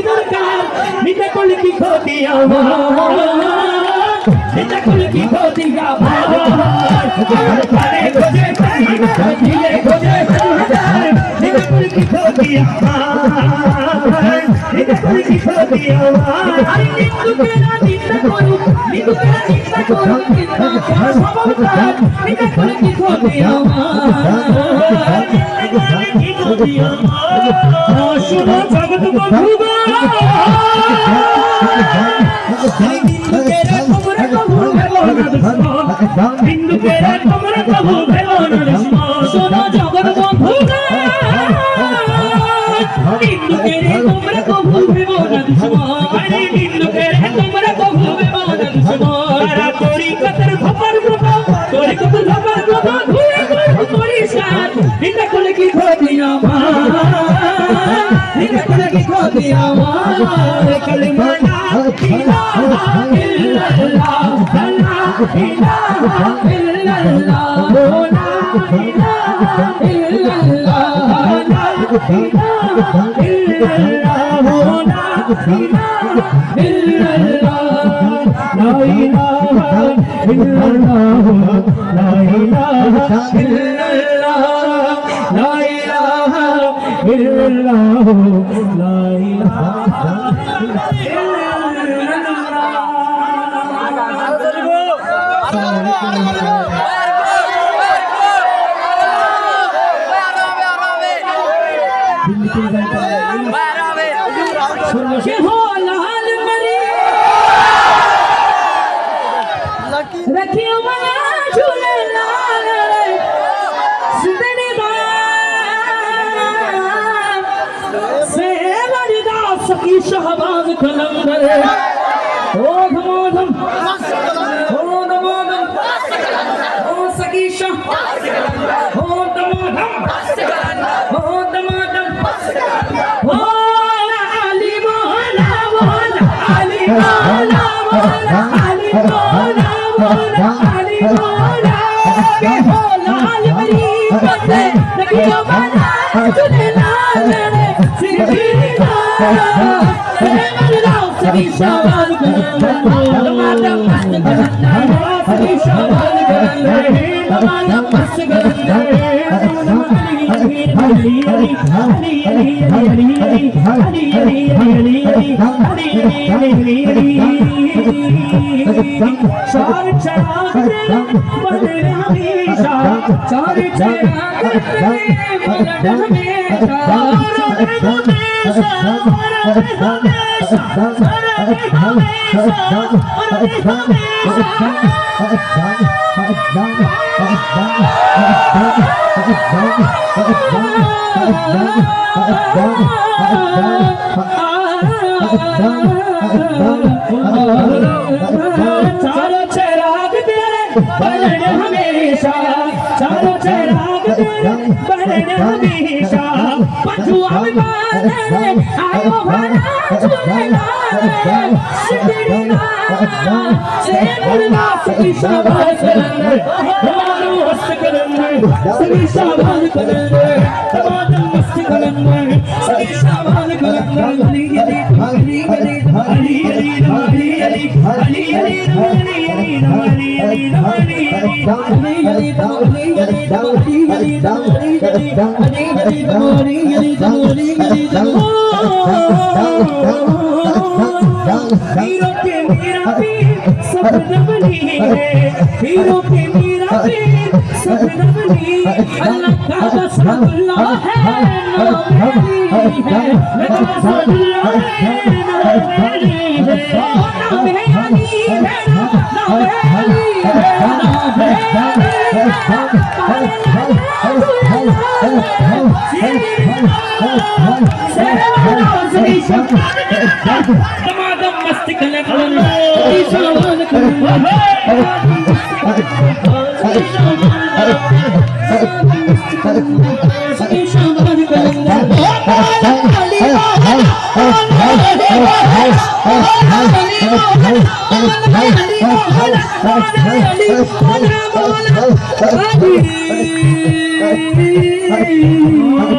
দরকার নিতে করলে কি ক্ষতি আমার নিতে করলে কি ক্ষতি আমার পারে খোঁজে দিলে খোঁজে নিতে করলে কি ক্ষতি আমার নিতে করলে কি ক্ষতি আমার আরে নিন্দুকেরা নিন্দা করুক নিন্দুকেরা নিন্দা করুক নিন্দা করা স্বভাবকার নিতে করলে কি ক্ষতি আমার কি ক্ষতি আমার শুনো জগৎ বন্ধু নিন্দুকেরা তোমরা কবু ভেবো না দুশ্মন নিন্দুকেরা তোমরা কবু ভেবো না দুশ্মন শোনো জগৎ বন্ধু নিন্দুকেরা তোমরা কবু ভেবো না দুশ্মন আরে নিন্দুকেরা তোমরা কবু ভেবো না দুশ্মন তারা তরিকতের খবর গ্রহ তরিকতের খবর গ্রহ ঘুরে ঘুরে পরিষ্কার নিন্দা করলে কি ক্ষতি আমার নিন্দা করলে কি ক্ষতি আমার কালিমা লা ইলাহা ইল্লাল্লাহ লা ইলাহা ইল্লাল্লাহ লা ইলাহা ইল্লাল্লাহ লা ইলাহা ইল্লাল্লাহ লা ইলাহা ইল্লাল্লাহ লা ইলাহা ইল্লাল্লাহ লা ইলাহা ইল্লাল্লাহ লা ইলাহা रखियो मना झूले लाल सिदने से मरदा सकी शहबाज कलंदर ओ धमोधम ओ सकी शाह ओ धमोधम ओ दमादम ओ Ali Mohana Mohana Ali Mohana Mohana Ali Mohana Ali Mola, ke hola Ali Mari, bande, nakiyo mana, tune naale, sirina, semalao sagi shawal karna, tamadam mast karna, sagi shawal karna, tamadam mast karna, Ali Ali Ali Ali Ali Ali Ali Ali Ali Ali चार चिराग बने हमेशा चार चिराग बने हमेशा चारों चिराग तेरे बने हमेशा चारों चिराग तेरे बने हमेशा पंजुआ में बांधे आयो भरा झूलेला सिद्धना से मुर्दा सभी शाबाश करने तमाम मस्त करने सभी शाबाश करने तमाम मस्त करने सभी शाबाश करने अली अली अली अली अली अली अली अली अली हीरो के मेरा पीर सपना बनी है हीरो के मेरा पीर सपना बनी अल्लाह का बस अल्लाह है नाम मेरी है बस अल्लाह है नाम मेरी है नाम है अली है नाम है अली है नाम है तमादम मस्त कले कलम ईशान कलम Ali